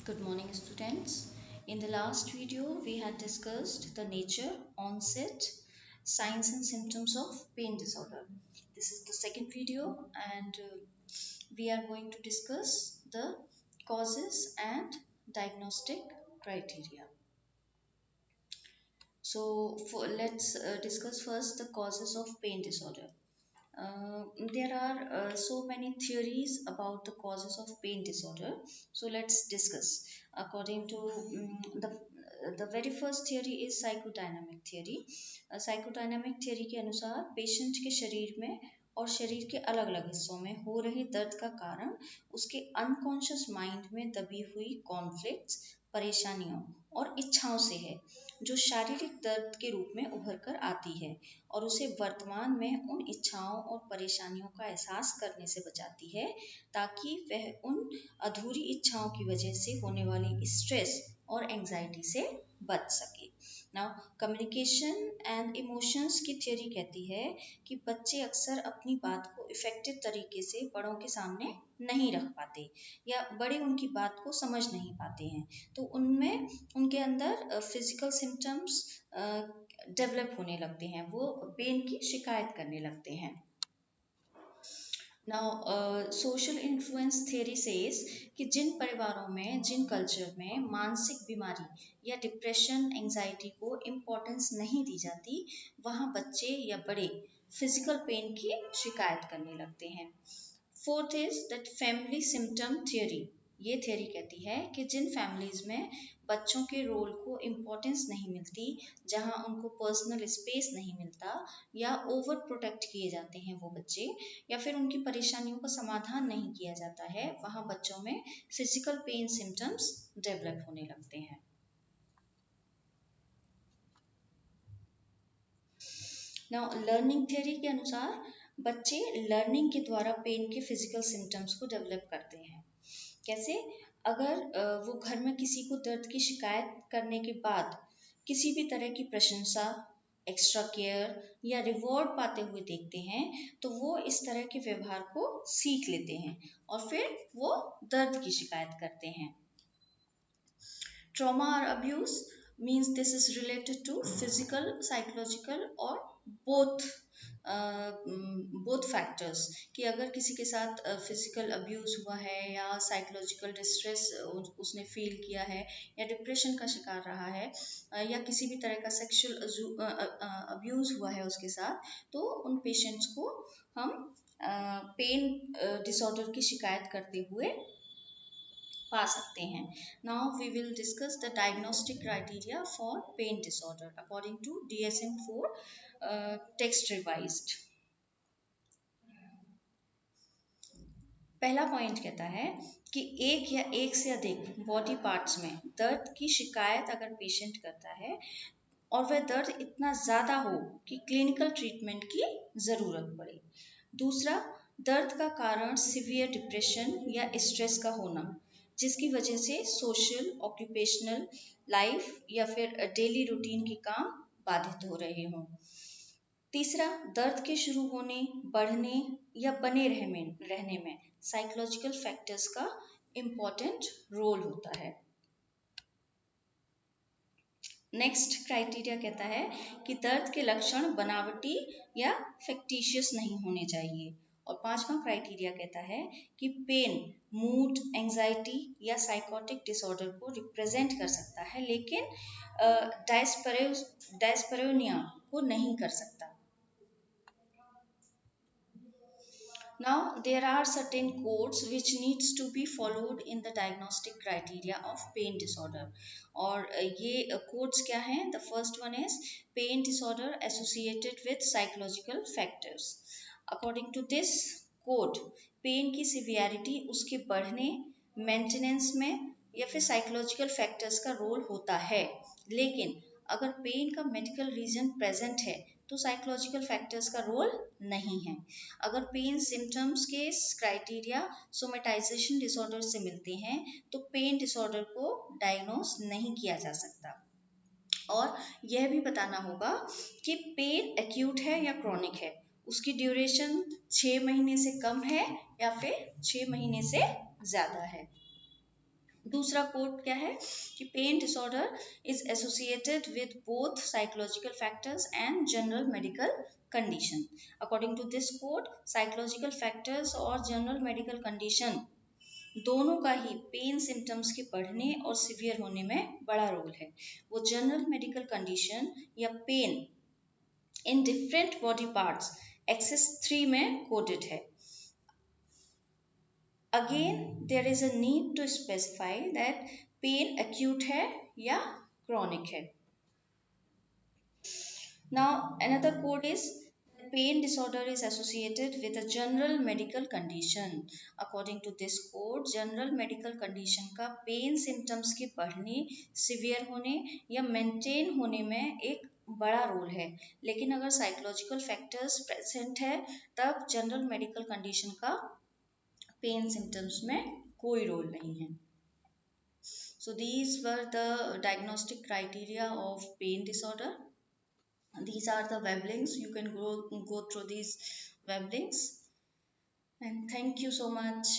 Good morning, students. In the last video, we had discussed the nature, onset, signs and symptoms of pain disorder. This is the second video, and we are going to discuss the causes and diagnostic criteria. Let's discuss first the causes of pain disorder. There are so many theories about the causes of pain disorder. So let's discuss. According to the very first theory is psychodynamic theory. Psychodynamic theory के अनुसार patient के शरीर में और शरीर के अलग अलग हिस्सों में हो रही दर्द का कारण उसके अनकॉन्शियस माइंड में दबी हुई कॉन्फ्लिक्ट्स, परेशानियों और इच्छाओं से है, जो शारीरिक दर्द के रूप में उभर कर आती है और उसे वर्तमान में उन इच्छाओं और परेशानियों का एहसास करने से बचाती है, ताकि वह उन अधूरी इच्छाओं की वजह से होने वाली स्ट्रेस और एंजाइटी से बच सके। नाउ कम्युनिकेशन एंड इमोशंस की थ्योरी कहती है कि बच्चे अक्सर अपनी बात को इफेक्टिव तरीके से बड़ों के सामने नहीं रख पाते या बड़े उनकी बात को समझ नहीं पाते हैं, तो उनमें उनके अंदर फिजिकल सिम्टम्स डेवलप होने लगते हैं, वो पेन की शिकायत करने लगते हैं। Now social influence theory says कि जिन परिवारों में, जिन कल्चर में मानसिक बीमारी या डिप्रेशन, एंजाइटी को इम्पोर्टेंस नहीं दी जाती, वहाँ बच्चे या बड़े फिजिकल पेन की शिकायत करने लगते हैं। Fourth is that family symptom theory. ये थ्योरी कहती है कि जिन फैमिलीज में बच्चों के रोल को इम्पोर्टेंस नहीं मिलती, जहां उनको पर्सनल स्पेस नहीं मिलता या ओवर प्रोटेक्ट किए जाते हैं वो बच्चे, या फिर उनकी परेशानियों का समाधान नहीं किया जाता है, वहां बच्चों में फिजिकल पेन सिम्टम्स डेवलप होने लगते हैं। नाउ लर्निंग थ्योरी के अनुसार बच्चे लर्निंग के द्वारा पेन के फिजिकल सिम्टम्स को डेवलप करते हैं। कैसे? अगर वो घर में किसी को दर्द की शिकायत करने के बाद किसी भी तरह की प्रशंसा, एक्स्ट्रा केयर या रिवॉर्ड पाते हुए देखते हैं, तो वो इस तरह के व्यवहार को सीख लेते हैं और फिर वो दर्द की शिकायत करते हैं। ट्रॉमा और abuse means this is related to physical, psychological और both factors, कि अगर किसी के साथ फिजिकल अब्यूज हुआ है या साइकोलॉजिकल डिस्ट्रेस उसने फील किया है या डिप्रेशन का शिकार रहा है या किसी भी तरह का सेक्सुअल अब्यूज हुआ है उसके साथ, तो उन पेशेंट्स को हम पेन डिसऑर्डर की शिकायत करते हुए पा सकते हैं। Now we will discuss the diagnostic criteria for pain disorder according to DSM-4 text revised. पहला पॉइंट कहता है कि एक या एक से अधिक बॉडी पार्ट्स में दर्द की शिकायत अगर पेशेंट करता है और वह दर्द इतना ज़्यादा हो कि क्लिनिकल ट्रीटमेंट की ज़रूरत पड़े। दूसरा, दर्द का कारण सिवियर डिप्रेशन या स्ट्रेस का होना, जिसकी वजह से सोशल, ऑक्यूपेशनल लाइफ या फिर डेली रूटीन के काम बाधित हो रहे हों। तीसरा, दर्द के शुरू होने, बढ़ने या बने रहने में साइकोलॉजिकल फैक्टर्स का इम्पोर्टेंट रोल होता है। नेक्स्ट क्राइटेरिया कहता है कि दर्द के लक्षण बनावटी या फैक्टिशियस नहीं होने चाहिए। और पांचवा क्राइटेरिया कहता है कि पेन मूड, एंजाइटी या साइकोटिक डिसऑर्डर को रिप्रेजेंट कर सकता है, लेकिन डायस्पैरोनिया को नहीं कर सकता। Now there are certain codes which needs to be followed in the diagnostic criteria of pain disorder. और ये codes क्या हैं? The first one is pain disorder associated with psychological factors. According to this code, pain की severity उसके बढ़ने, maintenance में या फिर साइकोलॉजिकल फैक्टर्स का रोल होता है, लेकिन अगर पेन का मेडिकल रीजन प्रेजेंट है तो साइकोलॉजिकल फैक्टर्स का रोल नहीं है। अगर पेन सिम्टम्स के क्राइटेरिया सोमेटाइजेशन डिसऑर्डर से मिलते हैं तो पेन डिसऑर्डर को डायग्नोस नहीं किया जा सकता। और यह भी बताना होगा कि पेन एक्यूट है या क्रॉनिक है, उसकी ड्यूरेशन 6 महीने से कम है या फिर 6 महीने से ज़्यादा है। दूसरा कोड क्या है कि pain disorder is associated with both psychological factors and general medical condition. According to this code, psychological factors और जनरल मेडिकल कंडीशन दोनों का ही पेन सिम्टम्स के बढ़ने और सिवियर होने में बड़ा रोल है। वो जनरल मेडिकल कंडीशन या pain in different body parts axis 3 में कोडेड है। Again, there is a need to specify that pain acute है या chronic है. Now, another code is pain disorder is associated with a general medical condition. According to this code, general medical condition का pain symptoms के बढ़ने, severe होने या maintain होने में एक बड़ा रोल है, लेकिन अगर साइकोलॉजिकल फैक्टर्स प्रेजेंट है तब जनरल मेडिकल कंडीशन का पेन सिम्टम्स में कोई रोल नहीं है. So these were the diagnostic criteria of pain disorder. These are the web links. You can go through these web links. And thank you so much.